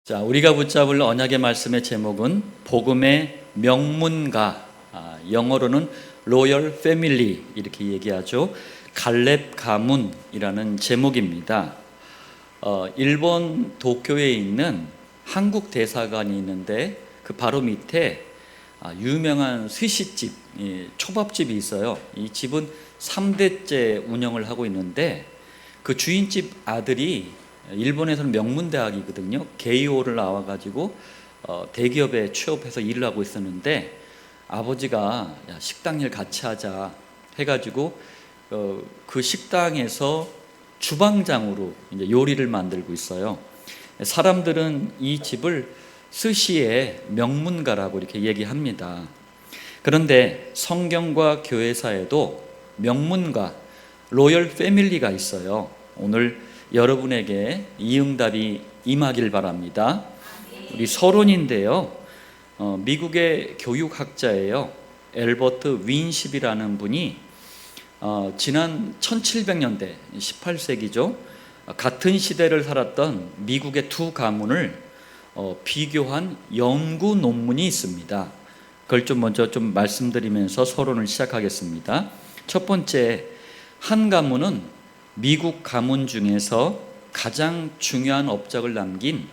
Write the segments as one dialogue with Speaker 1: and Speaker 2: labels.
Speaker 1: 자, 우리가 붙잡을 언약의 말씀의 제목은 복음의 명문가, 영어로는 로열 패밀리 이렇게 얘기하죠. 갈렙 가문이라는 제목입니다. 일본 도쿄에 있는 한국 대사관이 있는데 그 바로 밑에 유명한 스시집, 초밥집이 있어요. 이 집은 3대째 운영을 하고 있는데 그 주인집 아들이 일본에서는 명문대학이거든요. 게이오를 나와가지고 대기업에 취업해서 일을 하고 있었는데 아버지가 야, 식당 일 같이 하자 해가지고 그 식당에서 주방장으로 이제 요리를 만들고 있어요. 사람들은 이 집을 스시의 명문가라고 이렇게 얘기합니다. 그런데 성경과 교회사에도 명문가, 로열 패밀리가 있어요. 오늘 여러분에게 이 응답이 임하길 바랍니다. 우리 서론인데요. 미국의 교육학자예요. 엘버트 윈십이라는 분이 지난 1700년대 18세기죠. 같은 시대를 살았던 미국의 두 가문을 비교한 연구 논문이 있습니다. 그걸 먼저 말씀드리면서 서론을 시작하겠습니다. 첫 번째, 한 가문은 미국 가문 중에서 가장 중요한 업적을 남긴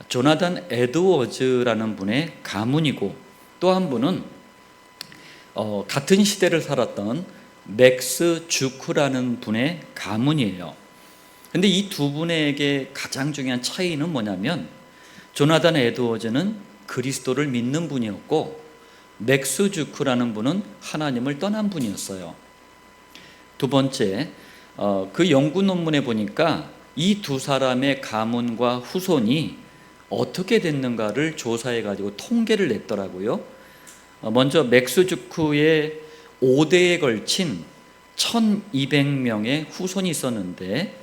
Speaker 1: 조나단 에드워즈라는 분의 가문이고, 또 한 분은 같은 시대를 살았던 맥스 주크라는 분의 가문이에요. 근데 이 두 분에게 가장 중요한 차이는 뭐냐면, 조나단 에드워즈는 그리스도를 믿는 분이었고 맥스 주크라는 분은 하나님을 떠난 분이었어요. 두 번째, 그 연구 논문에 보니까 이 두 사람의 가문과 후손이 어떻게 됐는가를 조사해 가지고 통계를 냈더라고요. 먼저 맥스 주크의 5대에 걸친 1200명의 후손이 있었는데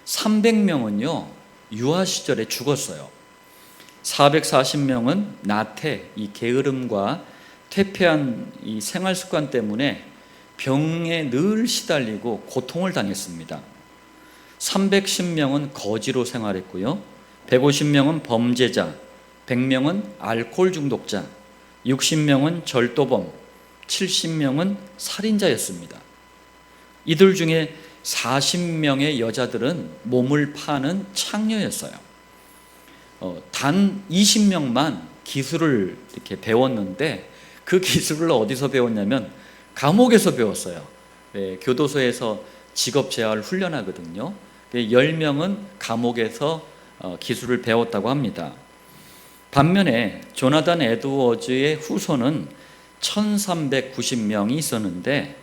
Speaker 1: 300명은요 유아 시절에 죽었어요. 440명은 나태, 이 게으름과 퇴폐한 이 생활 습관 때문에 병에 늘 시달리고 고통을 당했습니다. 310명은 거지로 생활했고요. 150명은 범죄자, 100명은 알코올 중독자, 60명은 절도범, 70명은 살인자였습니다. 이들 중에 40명의 여자들은 몸을 파는 창녀였어요. 단 20명만 기술을 이렇게 배웠는데 그 기술을 어디서 배웠냐면 감옥에서 배웠어요. 교도소에서 직업 재활 훈련하거든요. 10명은 감옥에서 기술을 배웠다고 합니다. 반면에 조나단 에드워즈의 후손은 1390명이 있었는데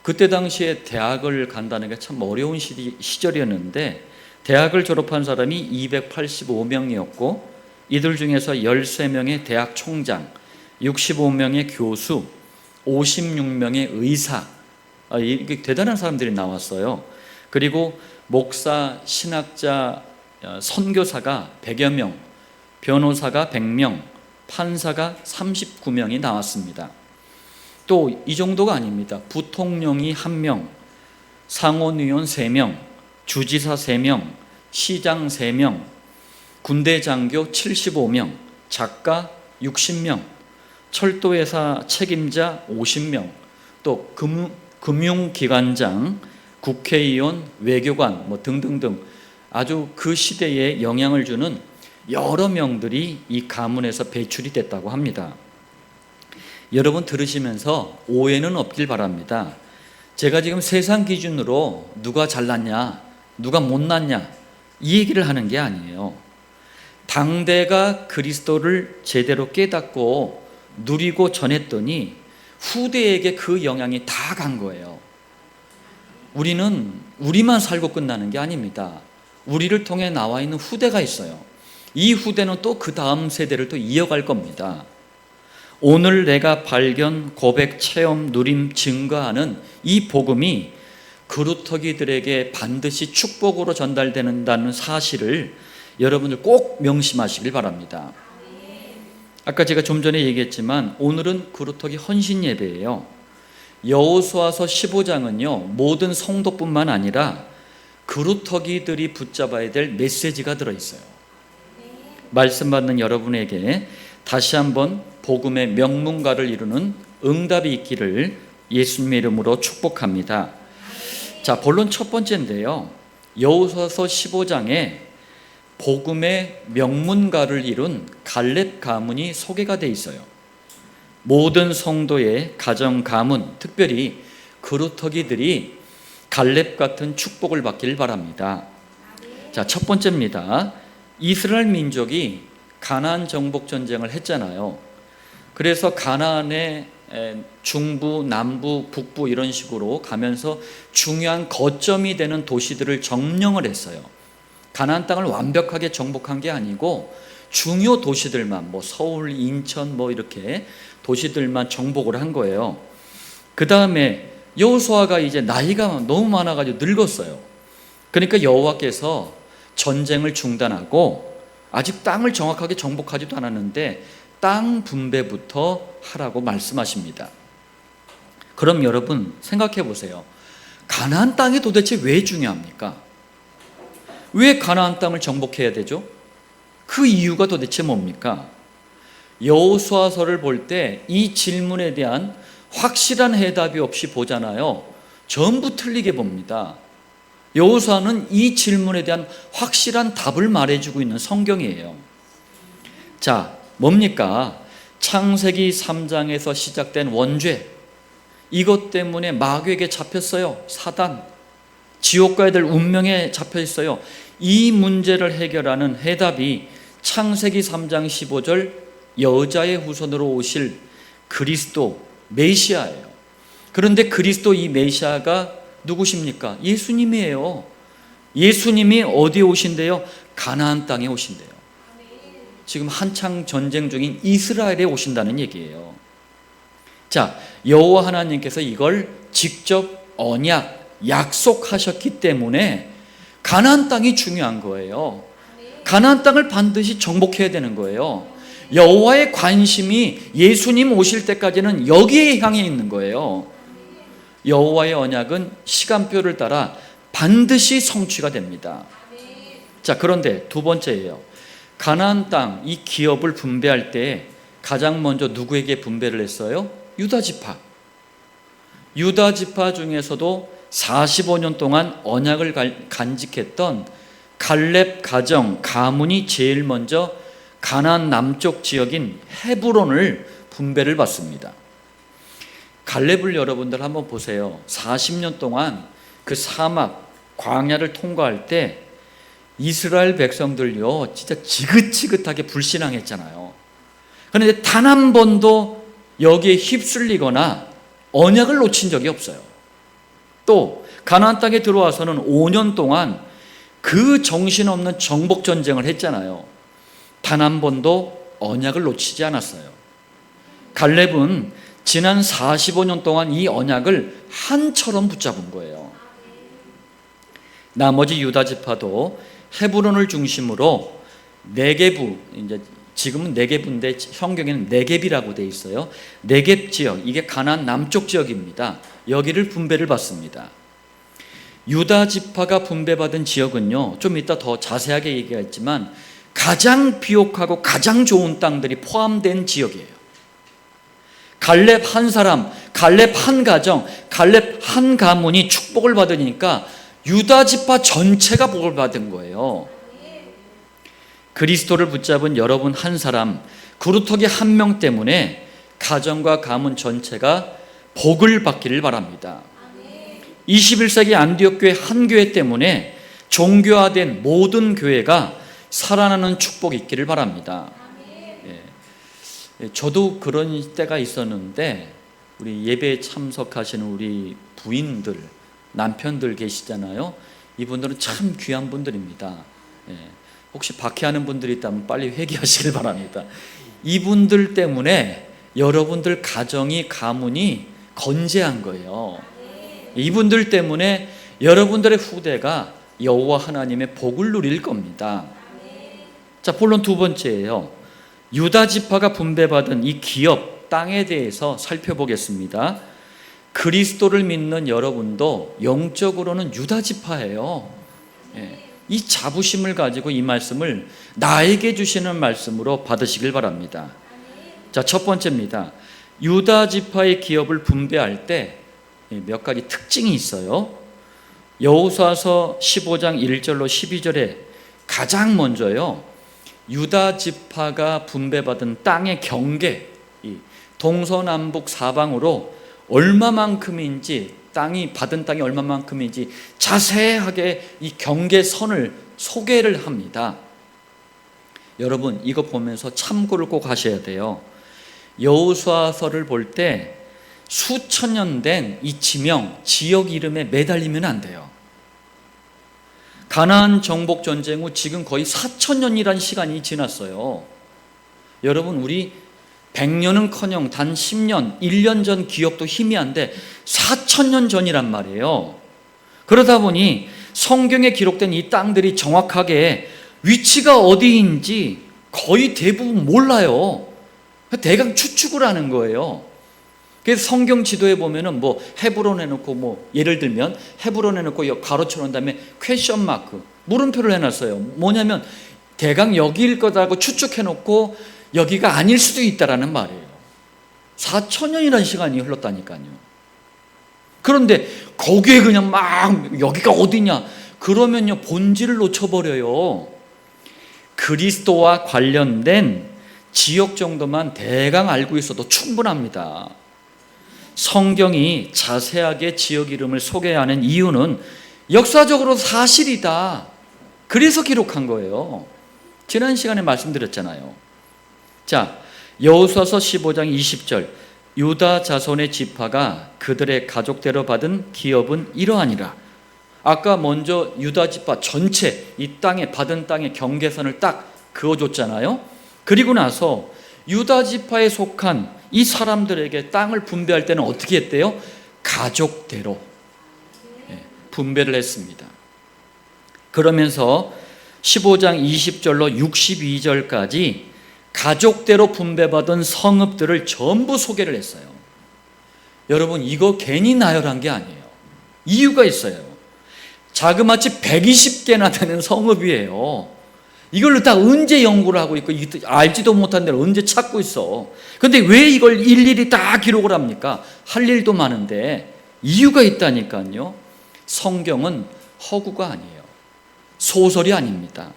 Speaker 1: 그때 당시에 대학을 간다는 게 참 어려운 시절이었는데 대학을 졸업한 사람이 285명이었고 이들 중에서 13명의 대학 총장, 65명의 교수, 56명의 의사, 이게 대단한 사람들이 나왔어요. 그리고 목사, 신학자, 선교사가 100여 명, 변호사가 100명, 판사가 39명이 나왔습니다. 또 이 정도가 아닙니다. 부통령이 1명, 상원의원 3명, 주지사 3명, 시장 3명, 군대 장교 75명, 작가 60명, 철도회사 책임자 50명, 또 금융기관장, 국회의원, 외교관 등등등 아주 그 시대에 영향을 주는 여러 명들이 이 가문에서 배출이 됐다고 합니다. 여러분 들으시면서 오해는 없길 바랍니다. 제가 지금 세상 기준으로 누가 잘났냐, 누가 못났냐 이 얘기를 하는 게 아니에요. 당대가 그리스도를 제대로 깨닫고 누리고 전했더니 후대에게 그 영향이 다 간 거예요. 우리는 우리만 살고 끝나는 게 아닙니다. 우리를 통해 나와 있는 후대가 있어요. 이 후대는 또 그 다음 세대를 또 이어갈 겁니다. 오늘 내가 발견, 고백, 체험, 누림, 증거하는 이 복음이 그루터기들에게 반드시 축복으로 전달된다는 사실을 여러분들 꼭 명심하시길 바랍니다. 아까 제가 좀 전에 얘기했지만 오늘은 그루터기 헌신 예배예요. 여호수아서 15장은요 모든 성도뿐만 아니라 그루터기들이 붙잡아야 될 메시지가 들어있어요. 말씀 받는 여러분에게 다시 한번 복음의 명문가를 이루는 응답이 있기를 예수님의 이름으로 축복합니다. 자, 본론 첫 번째인데요. 여호수아서 15장에 복음의 명문가를 이룬 갈렙 가문이 소개가 돼 있어요. 모든 성도의 가정 가문, 특별히 그루터기들이 갈렙 같은 축복을 받길 바랍니다. 자, 첫 번째입니다. 이스라엘 민족이 가나안 정복 전쟁을 했잖아요. 그래서 가나안의 중부, 남부, 북부 이런 식으로 가면서 중요한 거점이 되는 도시들을 점령을 했어요. 가나안 땅을 완벽하게 정복한 게 아니고 중요 도시들만, 서울, 인천 이렇게 도시들만 정복을 한 거예요. 그 다음에 여호수아가 이제 나이가 너무 많아가지고 늙었어요. 그러니까 여호와께서 전쟁을 중단하고 아직 땅을 정확하게 정복하지도 않았는데 땅 분배부터 하라고 말씀하십니다. 그럼 여러분 생각해 보세요. 가나안 땅이 도대체 왜 중요합니까? 왜 가나안 땅을 정복해야 되죠? 그 이유가 도대체 뭡니까? 여호수아서를 볼 때 이 질문에 대한 확실한 해답이 없이 보잖아요. 전부 틀리게 봅니다. 여호수아는 이 질문에 대한 확실한 답을 말해주고 있는 성경이에요. 자, 뭡니까? 창세기 3장에서 시작된 원죄, 이것 때문에 마귀에게 잡혔어요. 사단, 지옥 가야 될 운명에 잡혀 있어요. 이 문제를 해결하는 해답이 창세기 3장 15절 여자의 후손으로 오실 그리스도 메시아예요. 그런데 그리스도 이 메시아가 누구십니까? 예수님이에요. 예수님이 어디에 오신대요? 가나안 땅에 오신대요. 지금 한창 전쟁 중인 이스라엘에 오신다는 얘기예요. 자, 여호와 하나님께서 이걸 직접 언약, 약속하셨기 때문에 가나안 땅이 중요한 거예요. 가나안 땅을 반드시 정복해야 되는 거예요. 여호와의 관심이 예수님 오실 때까지는 여기에 향해 있는 거예요. 여호와의 언약은 시간표를 따라 반드시 성취가 됩니다. 자, 그런데 두 번째예요. 가나안 땅 이 기업을 분배할 때 가장 먼저 누구에게 분배를 했어요? 유다 지파. 유다 지파 중에서도 45년 동안 언약을 간직했던 갈렙 가정 가문이 제일 먼저 가나안 남쪽 지역인 헤브론을 분배를 받습니다. 갈렙을 여러분들 한번 보세요. 40년 동안 그 사막 광야를 통과할 때 이스라엘 백성들요 진짜 지긋지긋하게 불신앙했잖아요. 그런데 단 한 번도 여기에 휩쓸리거나 언약을 놓친 적이 없어요. 또 가나안 땅에 들어와서는 5년 동안 그 정신없는 정복 전쟁을 했잖아요. 단 한 번도 언약을 놓치지 않았어요. 갈렙은 지난 45년 동안 이 언약을 한처럼 붙잡은 거예요. 나머지 유다 지파도 헤브론을 중심으로 네게부, 이제 지금은 네게부인데 성경에는 네겝이라고 돼 있어요. 네겝 지역, 이게 가나안 남쪽 지역입니다. 여기를 분배를 받습니다. 유다 지파가 분배받은 지역은요, 좀 이따 더 자세하게 얘기하겠지만 가장 비옥하고 가장 좋은 땅들이 포함된 지역이에요. 갈렙 한 사람, 갈렙 한 가정, 갈렙 한 가문이 축복을 받으니까 유다 지파 전체가 복을 받은 거예요. 그리스도를 붙잡은 여러분 한 사람, 그루터기 한 명 때문에 가정과 가문 전체가 복을 받기를 바랍니다. 21세기 안디옥 교회 한 교회 때문에 종교화된 모든 교회가 살아나는 축복이 있기를 바랍니다. 저도 그런 때가 있었는데 우리 예배에 참석하시는 우리 부인들, 남편들 계시잖아요. 이분들은 참 귀한 분들입니다. 혹시 박해하는 분들이 있다면 빨리 회개하시길 바랍니다. 이분들 때문에 여러분들 가정이, 가문이 건재한 거예요. 이분들 때문에 여러분들의 후대가 여호와 하나님의 복을 누릴 겁니다. 자, 본론 두 번째예요. 유다 지파가 분배받은 이 기업, 땅에 대해서 살펴보겠습니다. 그리스도를 믿는 여러분도 영적으로는 유다 지파예요. 이 자부심을 가지고 이 말씀을 나에게 주시는 말씀으로 받으시길 바랍니다. 자, 첫 번째입니다. 유다 지파의 기업을 분배할 때 몇 가지 특징이 있어요. 여호수아서 15장 1절로 12절에 가장 먼저요, 유다 지파가 분배받은 땅의 경계, 동서남북 사방으로 얼마만큼인지, 받은 땅이 얼마만큼인지 자세하게 이 경계선을 소개를 합니다. 여러분, 이거 보면서 참고를 꼭 하셔야 돼요. 여호수아서를 볼 때 수천 년 된 이 지명, 지역 이름에 매달리면 안 돼요. 가나안 정복 전쟁 후 지금 거의 4,000년이라는 시간이 지났어요. 여러분, 우리 100년은커녕 단 10년, 1년 전 기억도 희미한데 4,000년 전이란 말이에요. 그러다 보니 성경에 기록된 이 땅들이 정확하게 위치가 어디인지 거의 대부분 몰라요. 대강 추측을 하는 거예요. 그래서 성경 지도에 보면은 헤브론 해놓고 예를 들면 헤브론 해놓고 가로쳐 놓은 다음에 퀘션 마크, 물음표를 해놨어요. 뭐냐면 대강 여기일 거다고 추측해놓고 여기가 아닐 수도 있다라는 말이에요. 4,000년이라는 시간이 흘렀다니까요. 그런데 거기에 그냥 막 여기가 어디냐 그러면요, 본질을 놓쳐버려요. 그리스도와 관련된 지역 정도만 대강 알고 있어도 충분합니다. 성경이 자세하게 지역 이름을 소개하는 이유는 역사적으로 사실이다. 그래서 기록한 거예요. 지난 시간에 말씀드렸잖아요. 자, 여호수아서 15장 20절, 유다 자손의 지파가 그들의 가족대로 받은 기업은 이러하니라. 아까 먼저 유다 지파 전체 이 땅에 받은 땅의 경계선을 딱 그어줬잖아요. 그리고 나서 유다 지파에 속한 이 사람들에게 땅을 분배할 때는 어떻게 했대요? 가족대로 분배를 했습니다. 그러면서 15장 20절로 62절까지 가족대로 분배받은 성읍들을 전부 소개를 했어요. 여러분, 이거 괜히 나열한 게 아니에요. 이유가 있어요. 자그마치 120개나 되는 성읍이에요. 이걸로 다 언제 연구를 하고 있고 알지도 못한 데를 언제 찾고 있어. 근데 왜 이걸 일일이 다 기록을 합니까? 할 일도 많은데 이유가 있다니까요. 성경은 허구가 아니에요. 소설이 아닙니다.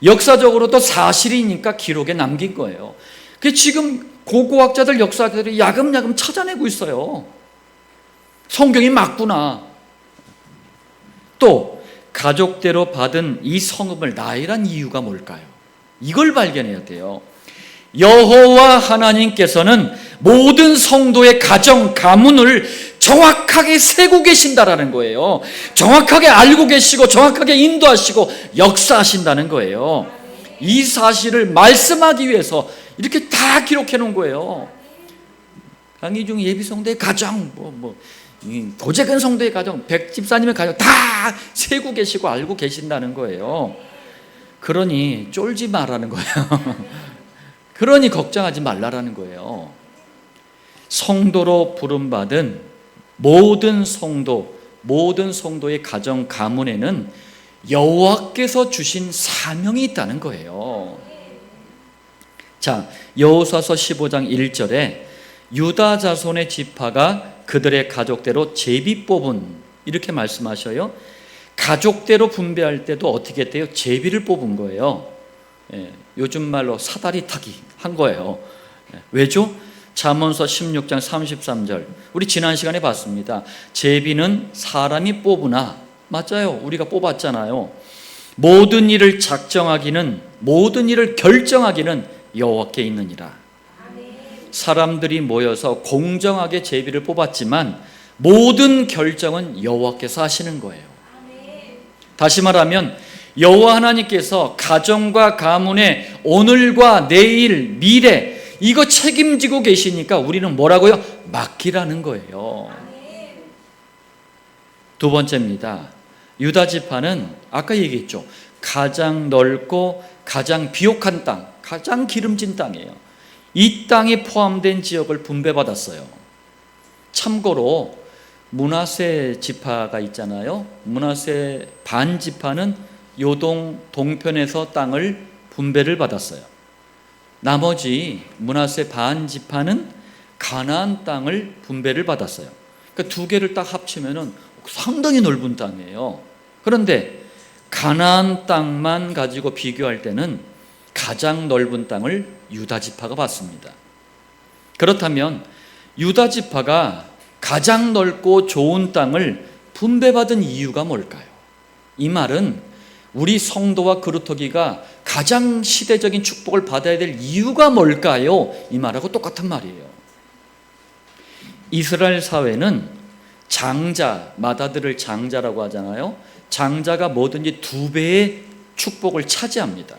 Speaker 1: 역사적으로도 사실이니까 기록에 남긴 거예요. 지금 고고학자들, 역사학자들이 야금야금 찾아내고 있어요. 성경이 맞구나. 또 가족대로 받은 이 성읍을 나열한 이유가 뭘까요? 이걸 발견해야 돼요. 여호와 하나님께서는 모든 성도의 가정, 가문을 정확하게 세고 계신다라는 거예요. 정확하게 알고 계시고 정확하게 인도하시고 역사하신다는 거예요. 이 사실을 말씀하기 위해서 이렇게 다 기록해 놓은 거예요. 강의중 예비성도의 가정, 도재근 성도의 가정, 백집사님의 가정 다 세고 계시고 알고 계신다는 거예요. 그러니 쫄지 말라는 거예요. 그러니 걱정하지 말라라는 거예요. 성도로 부름받은 모든 성도의 가정, 가문에는 여호와께서 주신 사명이 있다는 거예요. 자, 여호수아서 15장 1절에 유다 자손의 지파가 그들의 가족대로 제비 뽑은, 이렇게 말씀하셔요. 가족대로 분배할 때도 어떻게 했대요? 제비를 뽑은 거예요. 요즘 말로 사다리 타기 한 거예요. 왜죠? 잠언서 16장 33절, 우리 지난 시간에 봤습니다. 제비는 사람이 뽑으나, 맞아요, 우리가 뽑았잖아요. 모든 일을 작정하기는, 모든 일을 결정하기는 여호와께 있느니라. 사람들이 모여서 공정하게 제비를 뽑았지만 모든 결정은 여호와께서 하시는 거예요. 다시 말하면 여호와 하나님께서 가정과 가문의 오늘과 내일, 미래 이거 책임지고 계시니까 우리는 뭐라고요? 맡기라는 거예요. 두 번째입니다. 유다 지파는 아까 얘기했죠. 가장 넓고 가장 비옥한 땅, 가장 기름진 땅이에요. 이 땅에 포함된 지역을 분배받았어요. 참고로 므낫세 지파가 있잖아요. 므낫세 반 지파는 요동 동편에서 땅을 분배를 받았어요. 나머지 므낫세 반 지파는 가나안 땅을 분배를 받았어요. 그러니까 두 개를 딱 합치면은 상당히 넓은 땅이에요. 그런데 가나안 땅만 가지고 비교할 때는 가장 넓은 땅을 유다 지파가 받습니다. 그렇다면 유다 지파가 가장 넓고 좋은 땅을 분배받은 이유가 뭘까요? 이 말은 우리 성도와 그루터기가 가장 시대적인 축복을 받아야 될 이유가 뭘까요? 이 말하고 똑같은 말이에요. 이스라엘 사회는 장자, 맏아들을 장자라고 하잖아요. 장자가 뭐든지 두 배의 축복을 차지합니다.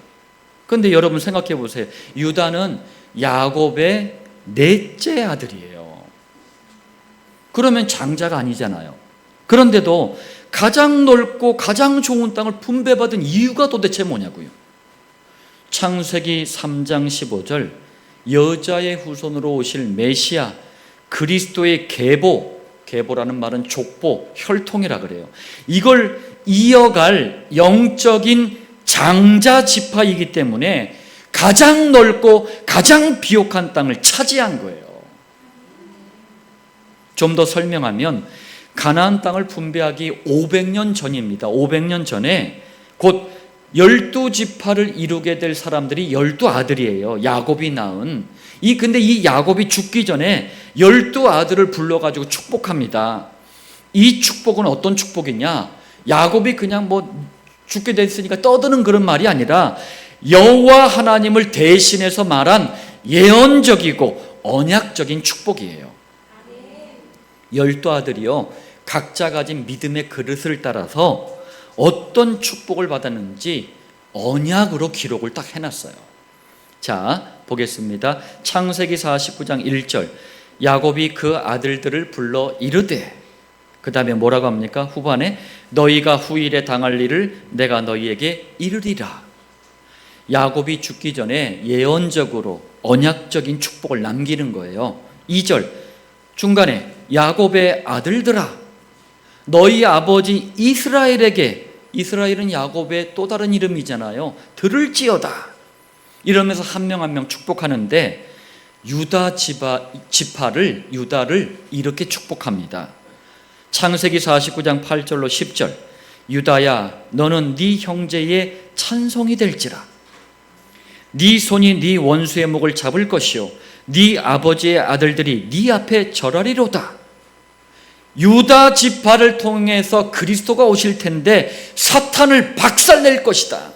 Speaker 1: 그런데 여러분 생각해 보세요. 유다는 야곱의 넷째 아들이에요. 그러면 장자가 아니잖아요. 그런데도 가장 넓고 가장 좋은 땅을 분배받은 이유가 도대체 뭐냐고요. 창세기 3장 15절, 여자의 후손으로 오실 메시아 그리스도의 계보라는 말은 족보, 혈통이라 그래요. 이걸 이어갈 영적인 장자 지파이기 때문에 가장 넓고 가장 비옥한 땅을 차지한 거예요. 좀 더 설명하면 가나안 땅을 분배하기 500년 전입니다. 500년 전에 곧 12지파를 이루게 될 사람들이 12아들이에요. 야곱이 낳은. 근데 이 야곱이 죽기 전에 12아들을 불러가지고 축복합니다. 이 축복은 어떤 축복이냐? 야곱이 그냥 죽게 됐으니까 떠드는 그런 말이 아니라 여호와 하나님을 대신해서 말한 예언적이고 언약적인 축복이에요. 12아들이요, 각자 가진 믿음의 그릇을 따라서 어떤 축복을 받았는지 언약으로 기록을 딱 해놨어요. 자, 보겠습니다. 창세기 49장 1절, 야곱이 그 아들들을 불러 이르되, 그 다음에 뭐라고 합니까? 후반에 너희가 후일에 당할 일을 내가 너희에게 이르리라. 야곱이 죽기 전에 예언적으로 언약적인 축복을 남기는 거예요. 2절 중간에 야곱의 아들들아, 너희 아버지 이스라엘에게, 이스라엘은 야곱의 또 다른 이름이잖아요. 들을지어다. 이러면서 한 명 한 명 축복하는데 유다 지파를, 유다를 이렇게 축복합니다. 창세기 49장 8절로 10절, 유다야 너는 네 형제의 찬송이 될지라. 네 손이 네 원수의 목을 잡을 것이요 네 아버지의 아들들이 네 앞에 절하리로다. 유다 지파를 통해서 그리스도가 오실 텐데 사탄을 박살낼 것이다.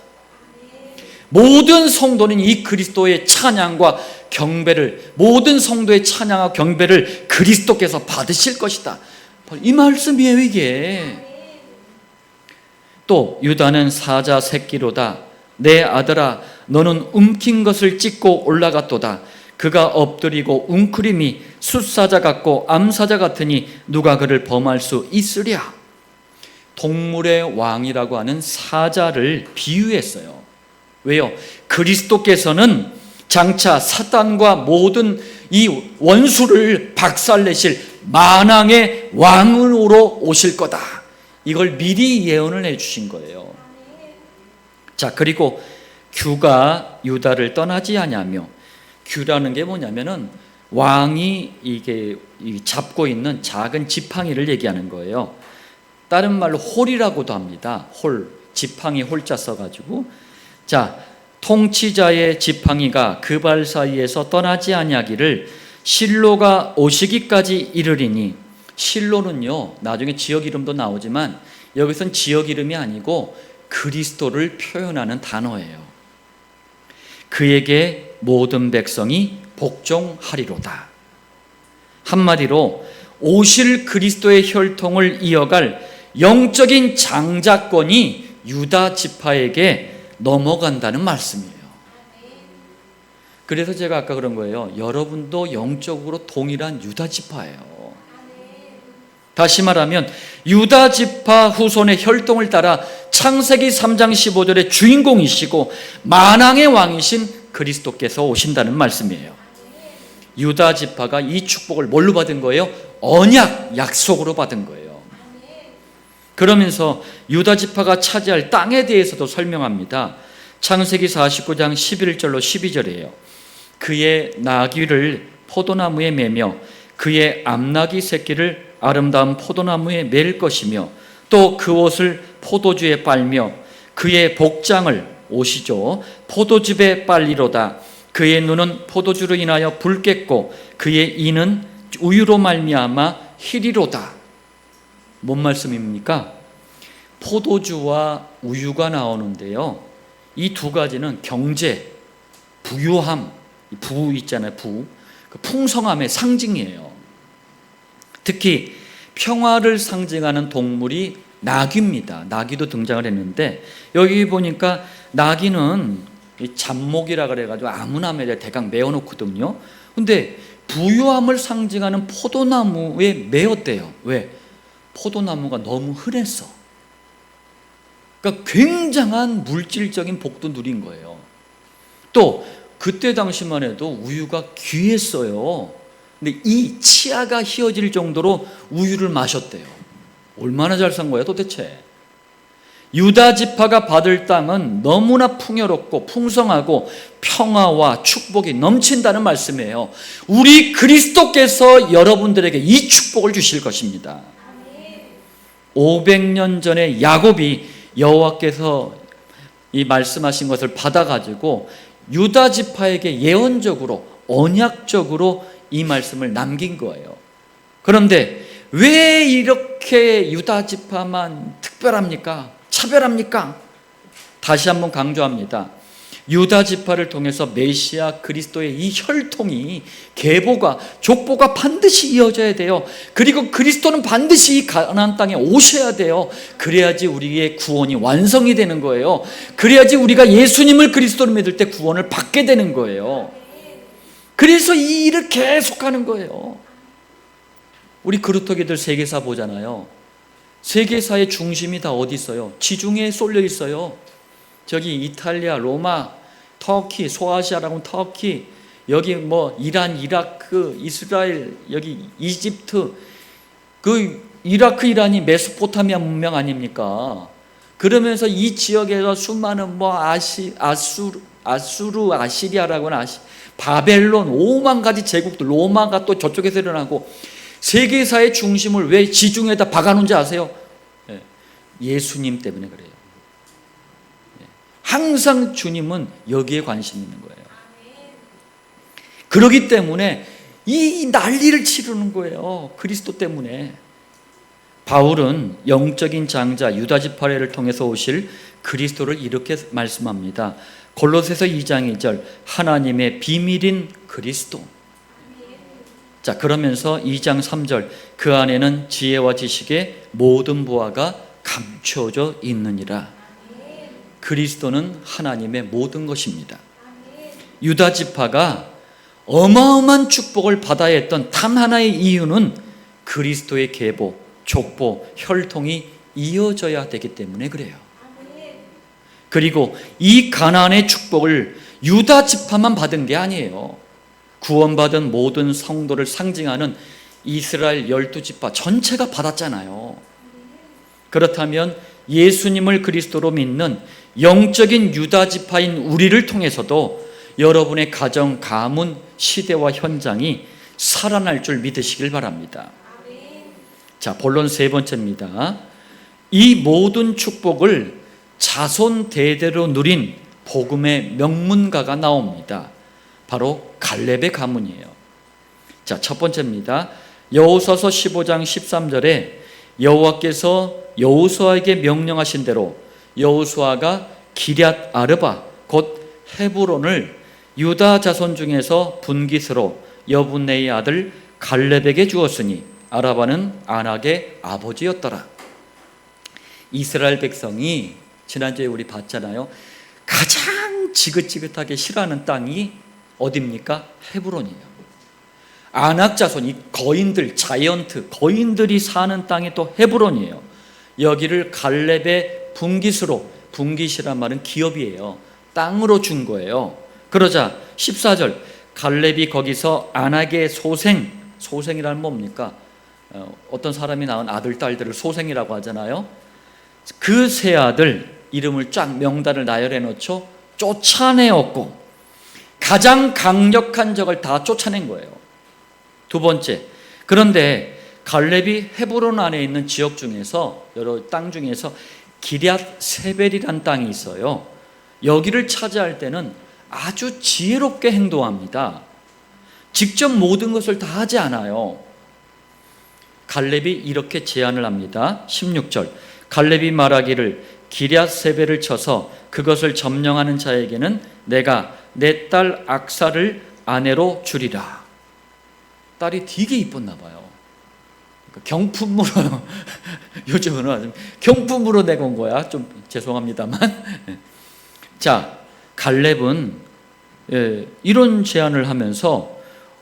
Speaker 1: 모든 성도는 이 그리스도의 찬양과 경배를, 모든 성도의 찬양과 경배를 그리스도께서 받으실 것이다. 이 말씀이에요. 이게 또 유다는 사자 새끼로다. 내 아들아 너는 움킨 것을 찢고 올라갔도다. 그가 엎드리고 웅크림이 숫사자 같고 암사자 같으니 누가 그를 범할 수 있으랴. 동물의 왕이라고 하는 사자를 비유했어요. 왜요? 그리스도께서는 장차 사탄과 모든 이 원수를 박살내실 만왕의 왕으로 오실 거다. 이걸 미리 예언을 해주신 거예요. 자, 그리고 규가 유다를 떠나지 아니하며, 규라는 게 뭐냐면은 왕이 이게 잡고 있는 작은 지팡이를 얘기하는 거예요. 다른 말로 홀이라고도 합니다. 홀, 지팡이 홀자 써가지고. 자, 통치자의 지팡이가 그 발 사이에서 떠나지 아니하기를 실로가 오시기까지 이르리니. 실로는요, 나중에 지역 이름도 나오지만 여기선 지역 이름이 아니고 그리스도를 표현하는 단어예요. 그에게 모든 백성이 복종하리로다. 한마디로 오실 그리스도의 혈통을 이어갈 영적인 장자권이 유다 지파에게 넘어간다는 말씀이에요. 그래서 제가 아까 그런 거예요. 여러분도 영적으로 동일한 유다 지파예요. 다시 말하면 유다 지파 후손의 혈통을 따라 창세기 3장 15절의 주인공이시고 만왕의 왕이신 그리스도께서 오신다는 말씀이에요. 유다 지파가 이 축복을 뭘로 받은 거예요? 언약, 약속으로 받은 거예요. 그러면서 유다 지파가 차지할 땅에 대해서도 설명합니다. 창세기 49장 11절로 12절이에요. 그의 나귀를 포도나무에 매며 그의 암나귀 새끼를 아름다운 포도나무에 맬 것이며 또 그 옷을 포도주에 빨며 그의 복장을, 옷이죠, 포도즙에 빨리로다. 그의 눈은 포도주로 인하여 붉겠고 그의 이는 우유로 말미암아 희리로다. 뭔 말씀입니까? 포도주와 우유가 나오는데요, 이 두 가지는 경제, 부유함, 부 있잖아요, 부, 그 풍성함의 상징이에요. 특히 평화를 상징하는 동물이 나귀입니다. 나귀도 등장을 했는데 여기 보니까 나귀는 잡목이라 그래가지고 아무나무에 대강 메어놓거든요. 근데 부유함을 상징하는 포도나무에 메었대요. 왜? 포도나무가 너무 흔했어. 그러니까 굉장한 물질적인 복도 누린 거예요. 또 그때 당시만 해도 우유가 귀했어요. 근데 이 치아가 휘어질 정도로 우유를 마셨대요. 얼마나 잘 산 거야 도대체. 유다 지파가 받을 땅은 너무나 풍요롭고 풍성하고 평화와 축복이 넘친다는 말씀이에요. 우리 그리스도께서 여러분들에게 이 축복을 주실 것입니다. 500년 전에 야곱이 여호와께서 이 말씀하신 것을 받아가지고 유다 지파에게 예언적으로, 언약적으로 이 말씀을 남긴 거예요. 그런데 왜 이렇게 유다 지파만 특별합니까? 차별합니까? 다시 한번 강조합니다. 유다 지파를 통해서 메시아 그리스도의 이 혈통이, 계보가, 족보가 반드시 이어져야 돼요. 그리고 그리스도는 반드시 이 가나안 땅에 오셔야 돼요. 그래야지 우리의 구원이 완성이 되는 거예요. 그래야지 우리가 예수님을 그리스도로 믿을 때 구원을 받게 되는 거예요. 그래서 이 일을 계속하는 거예요. 우리 그루터기들 세계사 보잖아요. 세계사의 중심이 다 어디 있어요? 지중해에 쏠려 있어요. 저기 이탈리아, 로마, 터키, 소아시아라고 하면 터키, 여기 뭐 이란, 이라크, 이스라엘, 여기 이집트, 그 이라크, 이란이 메소포타미아 문명 아닙니까? 그러면서 이 지역에서 수많은 뭐 아수르, 아시리아라고 하는 바벨론, 5만 가지 제국들, 로마가 또 저쪽에서 일어나고, 세계사의 중심을 왜 지중해에다 박아놓은지 아세요? 예수님 때문에 그래요. 항상 주님은 여기에 관심 있는 거예요. 그렇기 때문에 이 난리를 치르는 거예요. 그리스도 때문에. 바울은 영적인 장자 유다 지파를 통해서 오실 그리스도를 이렇게 말씀합니다. 골로새서 2장 2절, 하나님의 비밀인 그리스도. 자, 그러면서 2장 3절, 그 안에는 지혜와 지식의 모든 보화가 감춰져 있느니라. 그리스도는 하나님의 모든 것입니다. 유다 지파가 어마어마한 축복을 받아야 했던 단 하나의 이유는 그리스도의 계보, 족보, 혈통이 이어져야 되기 때문에 그래요. 그리고 이 가나안의 축복을 유다 지파만 받은 게 아니에요. 구원받은 모든 성도를 상징하는 이스라엘 12지파 전체가 받았잖아요. 그렇다면 예수님을 그리스도로 믿는 영적인 유다 지파인 우리를 통해서도 여러분의 가정, 가문, 시대와 현장이 살아날 줄 믿으시길 바랍니다. 자, 본론 세 번째입니다. 이 모든 축복을 자손 대대로 누린 복음의 명문가가 나옵니다. 바로 갈렙의 가문이에요. 자, 첫 번째입니다. 여호수아서 15장 13절에 여호와께서 여호수아에게 명령하신 대로 여호수아가 기럇 아르바 곧 헤브론을 유다 자손 중에서 분깃으로 여분네의 아들 갈렙에게 주었으니 아라바는 아낙의 아버지였더라. 이스라엘 백성이 지난주에 우리 봤잖아요. 가장 지긋지긋하게 싫어하는 땅이 어디입니까? 헤브론이에요. 아낙 자손, 이 거인들, 자이언트, 거인들이 사는 땅이 또 헤브론이에요. 여기를 갈렙의 분깃으로, 분깃이란 말은 기업이에요. 땅으로 준 거예요. 그러자 14절, 갈렙이 거기서 아낙의 소생이란 뭡니까? 어떤 사람이 낳은 아들, 딸들을 소생이라고 하잖아요. 그 세 아들 이름을 쫙 명단을 나열해 놓죠. 쫓아내었고 가장 강력한 적을 다 쫓아낸 거예요. 두 번째, 그런데 갈렙이 헤브론 안에 있는 지역 중에서, 여러 땅 중에서 기럇 세벨이란 땅이 있어요. 여기를 차지할 때는 아주 지혜롭게 행동합니다. 직접 모든 것을 다 하지 않아요. 갈렙이 이렇게 제안을 합니다. 16절, 갈렙이 말하기를 기럇 세벨을 쳐서 그것을 점령하는 자에게는 내가 내 딸 악사를 아내로 주리라. 딸이 되게 이뻤나 봐요. 경품으로 요즘은 경품으로 내건 거야. 좀 죄송합니다만. 자, 갈렙은 이런 제안을 하면서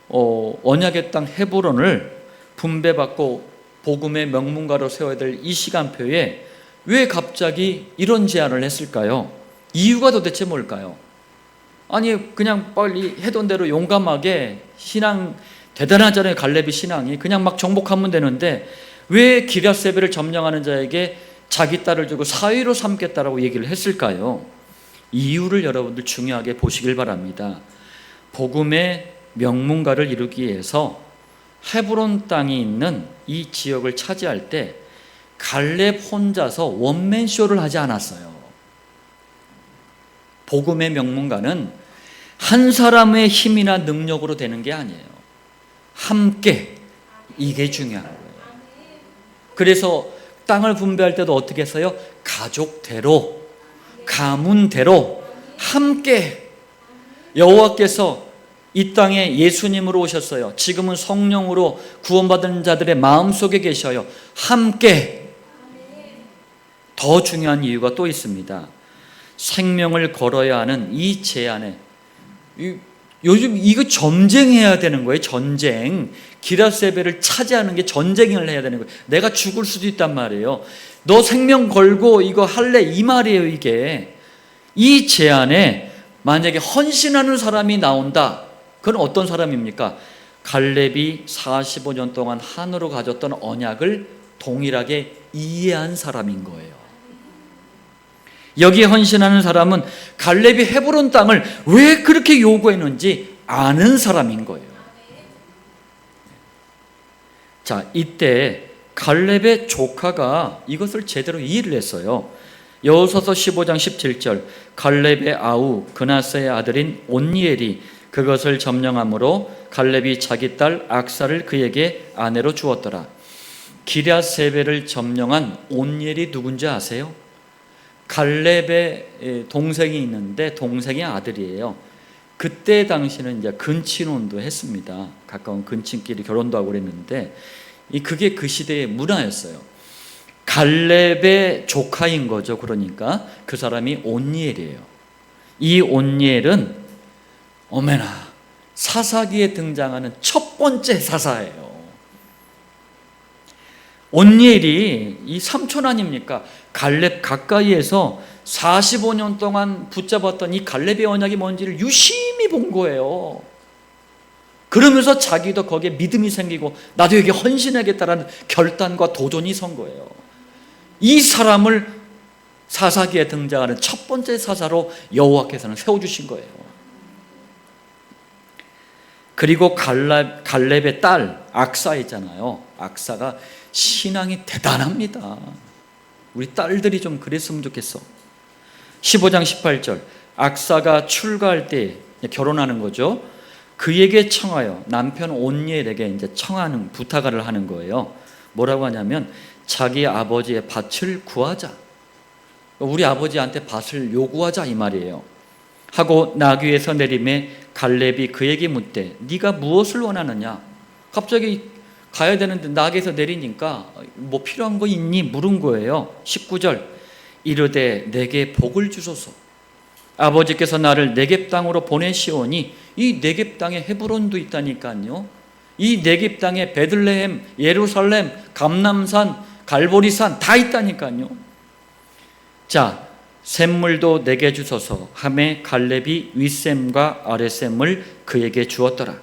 Speaker 1: 언약의 땅 헤브론을 분배받고 복음의 명문가로 세워야 될 이 시간표에 왜 갑자기 이런 제안을 했을까요? 이유가 도대체 뭘까요? 아니 그냥 빨리 해던 대로 용감하게 신앙 대단하잖아요. 갈렙의 신앙이 그냥 막 정복하면 되는데 왜 기럇 세벨을 점령하는 자에게 자기 딸을 주고 사위로 삼겠다라고 얘기를 했을까요? 이유를 여러분들 중요하게 보시길 바랍니다. 복음의 명문가를 이루기 위해서 헤브론 땅이 있는 이 지역을 차지할 때 갈렙 혼자서 원맨쇼를 하지 않았어요. 복음의 명문가는 한 사람의 힘이나 능력으로 되는 게 아니에요. 함께, 이게 중요한 거예요. 그래서 땅을 분배할 때도 어떻게 했어요? 가족대로, 가문대로 함께. 여호와께서 이 땅에 예수님으로 오셨어요. 지금은 성령으로 구원받은 자들의 마음속에 계셔요. 함께. 더 중요한 이유가 또 있습니다. 생명을 걸어야 하는 이 제안에, 요즘 이거 전쟁해야 되는 거예요. 전쟁. 기럇 세벨을 차지하는 게 전쟁을 해야 되는 거예요. 내가 죽을 수도 있단 말이에요. 너 생명 걸고 이거 할래? 이 말이에요. 이게 이 제안에 만약에 헌신하는 사람이 나온다. 그건 어떤 사람입니까? 갈렙이 45년 동안 한으로 가졌던 언약을 동일하게 이해한 사람인 거예요. 여기에 헌신하는 사람은 갈렙이 헤브론 땅을 왜 그렇게 요구했는지 아는 사람인 거예요. 자, 이때 갈렙의 조카가 이것을 제대로 이해를 했어요. 여호수아서 15장 17절, 갈렙의 아우 그나스의 아들인 온니엘이 그것을 점령함으로 갈렙이 자기 딸 악사를 그에게 아내로 주었더라. 기럇 세벨을 점령한 온니엘이 누군지 아세요? 갈렙의 동생이 있는데 동생의 아들이에요. 그때 당시는 이제 근친혼도 했습니다. 가까운 근친끼리 결혼도 하고 그랬는데 그게 그 시대의 문화였어요. 갈렙의 조카인 거죠. 그러니까 그 사람이 온니엘이에요. 이 온니엘은 어메나 사사기에 등장하는 첫 번째 사사예요. 온니엘이 이 삼촌 아닙니까? 갈렙 가까이에서 45년 동안 붙잡았던 이 갈렙의 언약이 뭔지를 유심히 본 거예요. 그러면서 자기도 거기에 믿음이 생기고 나도 여기 헌신하겠다라는 결단과 도전이 선 거예요. 이 사람을 사사기에 등장하는 첫 번째 사사로 여호와께서는 세워주신 거예요. 그리고 갈렙의 딸 악사 있잖아요. 악사가 신앙이 대단합니다. 우리 딸들이 좀 그랬으면 좋겠어. 15장 18절, 악사가 출가할 때 결혼하는 거죠. 그에게 청하여 남편 온니엘에게 이제 청하는 부탁을 하는 거예요. 뭐라고 하냐면 자기 아버지의 밭을 구하자. 우리 아버지한테 밭을 요구하자 이 말이에요. 하고 나귀에서 내림에 갈렙이 그에게 묻되 네가 무엇을 원하느냐? 갑자기 가야 되는데 나귀에서 내리니까 뭐 필요한 거 있니? 물은 거예요. 19절, 이르되 내게 복을 주소서. 아버지께서 나를 네겝 땅으로 보내시오니, 이 네겝 땅에 헤브론도 있다니까요. 이 네겝 땅에 베들레헴, 예루살렘, 감람산, 갈보리산 다 있다니까요. 자, 샘물도 내게 주소서 하매 갈렙이 윗샘과 아랫샘을 그에게 주었더라.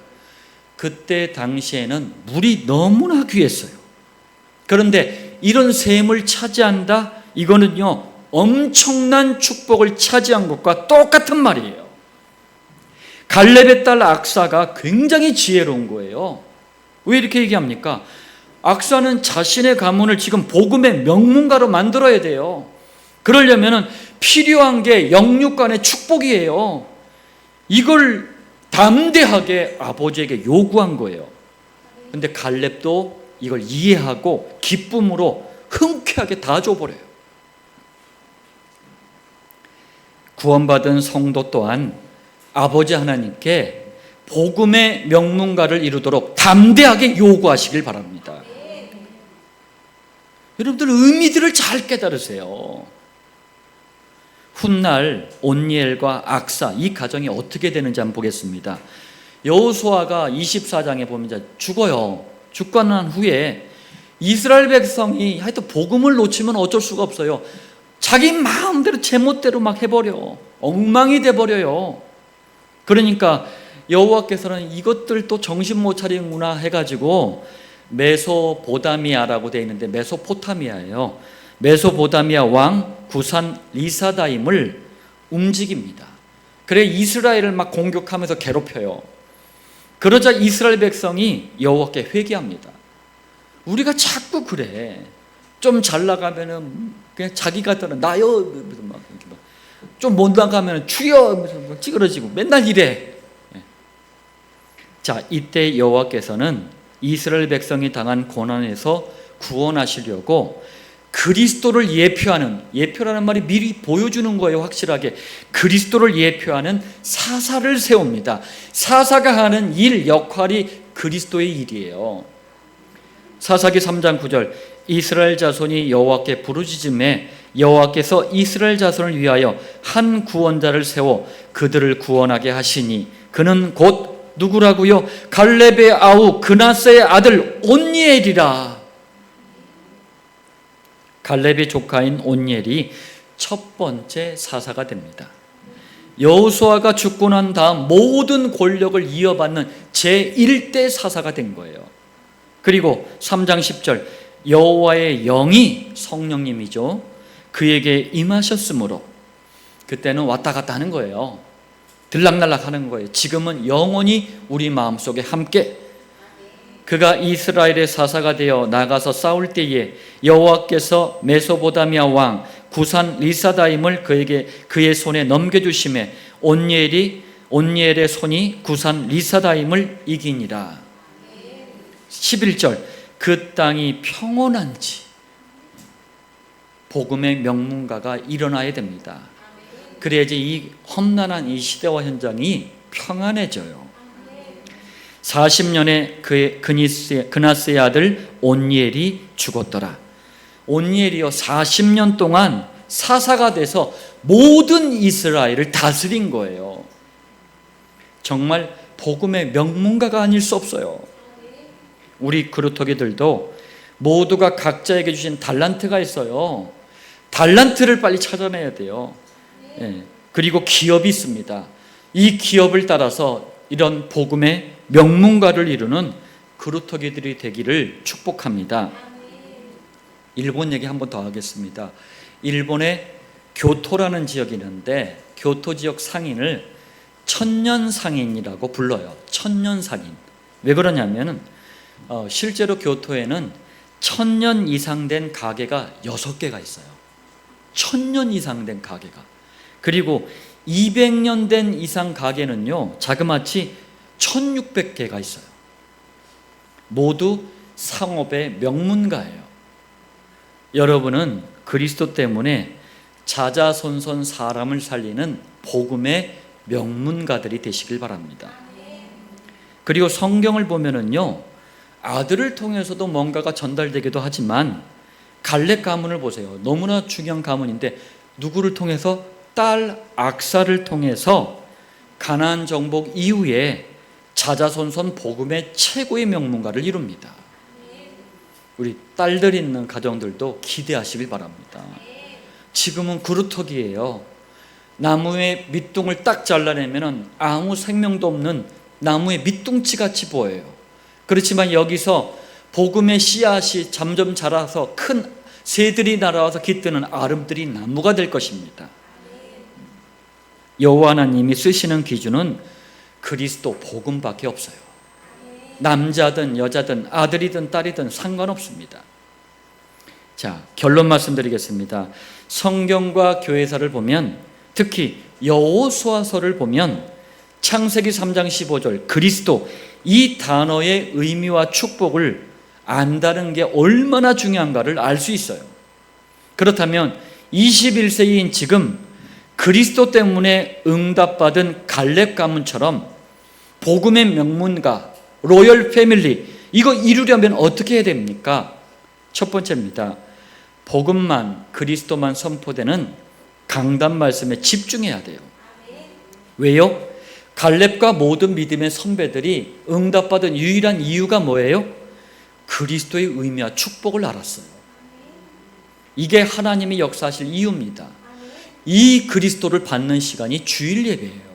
Speaker 1: 그때 당시에는 물이 너무나 귀했어요. 그런데 이런 샘을 차지한다, 이거는요, 엄청난 축복을 차지한 것과 똑같은 말이에요. 갈렙의 딸 악사가 굉장히 지혜로운 거예요. 왜 이렇게 얘기합니까? 악사는 자신의 가문을 지금 복음의 명문가로 만들어야 돼요. 그러려면 필요한 게 영육간의 축복이에요. 이걸 담대하게 아버지에게 요구한 거예요. 근데 갈렙도 이걸 이해하고 기쁨으로 흔쾌하게 다 줘버려요. 구원받은 성도 또한 아버지 하나님께 복음의 명문가를 이루도록 담대하게 요구하시길 바랍니다. 여러분들 의미들을 잘 깨달으세요. 훗날 온니엘과 악사 이 가정이 어떻게 되는지 한번 보겠습니다. 여호수아가 24장에 보면 이제 죽어요. 죽고 난 후에 이스라엘 백성이 하여튼 복음을 놓치면 어쩔 수가 없어요. 자기 마음대로 제멋대로 막 해버려. 엉망이 돼버려요. 그러니까 여호와께서는 이것들 또 정신 못 차리는구나 해가지고 메소보다미아라고 되어 있는데 메소포타미아예요. 메소보다미아 왕 구산 리사다임을 움직입니다. 그래 이스라엘을 막 공격하면서 괴롭혀요. 그러자 이스라엘 백성이 여호와께 회개합니다. 우리가 자꾸 그래. 좀 잘 나가면은 그냥 자기가 따라 나요. 좀 못 나가면 주여 찌그러지고 맨날 이래. 자, 이때 여호와께서는 이스라엘 백성이 당한 고난에서 구원하시려고 그리스도를 예표라는 말이 미리 보여주는 거예요. 확실하게 그리스도를 예표하는 사사를 세웁니다. 사사가 하는 일 역할이 그리스도의 일이에요. 사사기 3장 9절 이스라엘 자손이 여호와께 부르짖음에 여호와께서 이스라엘 자손을 위하여 한 구원자를 세워 그들을 구원하게 하시니 그는 곧 누구라고요? 갈렙의 아우 그나스의 아들 온니엘이라. 갈렙의 조카인 온니엘이 첫 번째 사사가 됩니다. 여호수아가 죽고 난 다음 모든 권력을 이어받는 제1대 사사가 된 거예요. 그리고 3장 10절 여호와의 영이 성령님이죠. 그에게 임하셨으므로 그때는 왔다 갔다 하는 거예요. 들락날락 하는 거예요. 지금은 영원히 우리 마음속에 함께 그가 이스라엘의 사사가 되어 나가서 싸울 때에 여호와께서 메소보다미아 왕 구산 리사다임을 그의 손에 넘겨주심에 온니엘의 손이 구산 리사다임을 이기니라. 11절 그 땅이 평온한지 복음의 명문가가 일어나야 됩니다. 그래야지 이 험난한 이 시대와 현장이 평안해져요. 40년에 그나스의 아들 온니엘이 죽었더라. 온니엘이요 40년 동안 사사가 돼서 모든 이스라엘을 다스린 거예요. 정말 복음의 명문가가 아닐 수 없어요. 우리 그루터기들도 모두가 각자에게 주신 달란트가 있어요. 달란트를 빨리 찾아내야 돼요. 그리고 기업이 있습니다. 이 기업을 따라서 이런 복음의 명문가를 이루는 그루터기들이 되기를 축복합니다. 일본 얘기 한 번 더 하겠습니다. 일본에 교토라는 지역이 있는데 교토 지역 상인을 천년상인이라고 불러요. 천년상인. 왜 그러냐면 실제로 교토에는 1000년 이상 된 가게가 6개가 있어요. 1000년 이상 된 가게가. 그리고 200년 된 이상 가게는요 자그마치 1600개가 있어요. 모두 상업의 명문가예요. 여러분은 그리스도 때문에 자자손손 사람을 살리는 복음의 명문가들이 되시길 바랍니다. 그리고 성경을 보면은요 아들을 통해서도 뭔가가 전달되기도 하지만 갈렙 가문을 보세요. 너무나 중요한 가문인데 누구를 통해서? 딸 악사를 통해서 가나안 정복 이후에 자자손손 복음의 최고의 명문가를 이룹니다. 우리 딸들 있는 가정들도 기대하시길 바랍니다. 지금은 그루터기예요. 나무의 밑둥을 딱 잘라내면 아무 생명도 없는 나무의 밑둥치 같이 보여요. 그렇지만 여기서 복음의 씨앗이 점점 자라서 큰 새들이 날아와서 깃드는 아름드리 나무가 될 것입니다. 여호와 하나님이 쓰시는 기준은 그리스도 복음밖에 없어요. 남자든 여자든 아들이든 딸이든 상관없습니다. 자, 결론 말씀드리겠습니다. 성경과 교회사를 보면, 특히 여호수아서를 보면 창세기 3장 15절 그리스도, 이 단어의 의미와 축복을 안다는 게 얼마나 중요한가를 알 수 있어요. 그렇다면 21세기인 지금 그리스도 때문에 응답받은 갈렙 가문처럼 복음의 명문가, 로열 패밀리, 이거 이루려면 어떻게 해야 됩니까? 첫 번째입니다. 복음만, 그리스도만 선포되는 강단 말씀에 집중해야 돼요. 왜요? 갈렙과 모든 믿음의 선배들이 응답받은 유일한 이유가 뭐예요? 그리스도의 의미와 축복을 알았어요. 이게 하나님이 역사하실 이유입니다. 이 그리스도를 받는 시간이 주일 예배예요.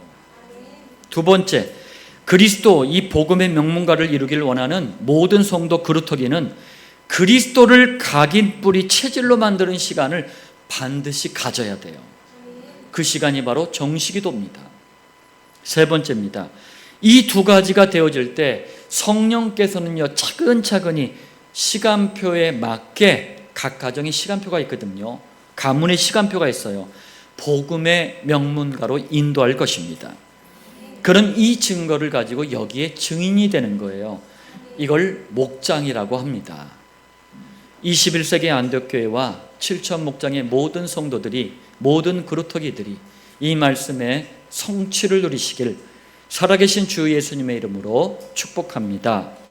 Speaker 1: 두 번째, 그리스도, 이 복음의 명문가를 이루길 원하는 모든 성도 그루터기는 그리스도를 각인 뿌리 체질로 만드는 시간을 반드시 가져야 돼요. 그 시간이 바로 정식기도입니다. 세 번째입니다. 이 두 가지가 되어질 때 성령께서는요, 차근차근히 시간표에 맞게, 각 가정에 시간표가 있거든요. 가문의 시간표가 있어요. 복음의 명문가로 인도할 것입니다. 그럼 이 증거를 가지고 여기에 증인이 되는 거예요. 이걸 목장이라고 합니다. 21세기 안독교회와 7천 목장의 모든 성도들이, 모든 그루터기들이 이 말씀의 성취를 누리시길 살아계신 주 예수님의 이름으로 축복합니다.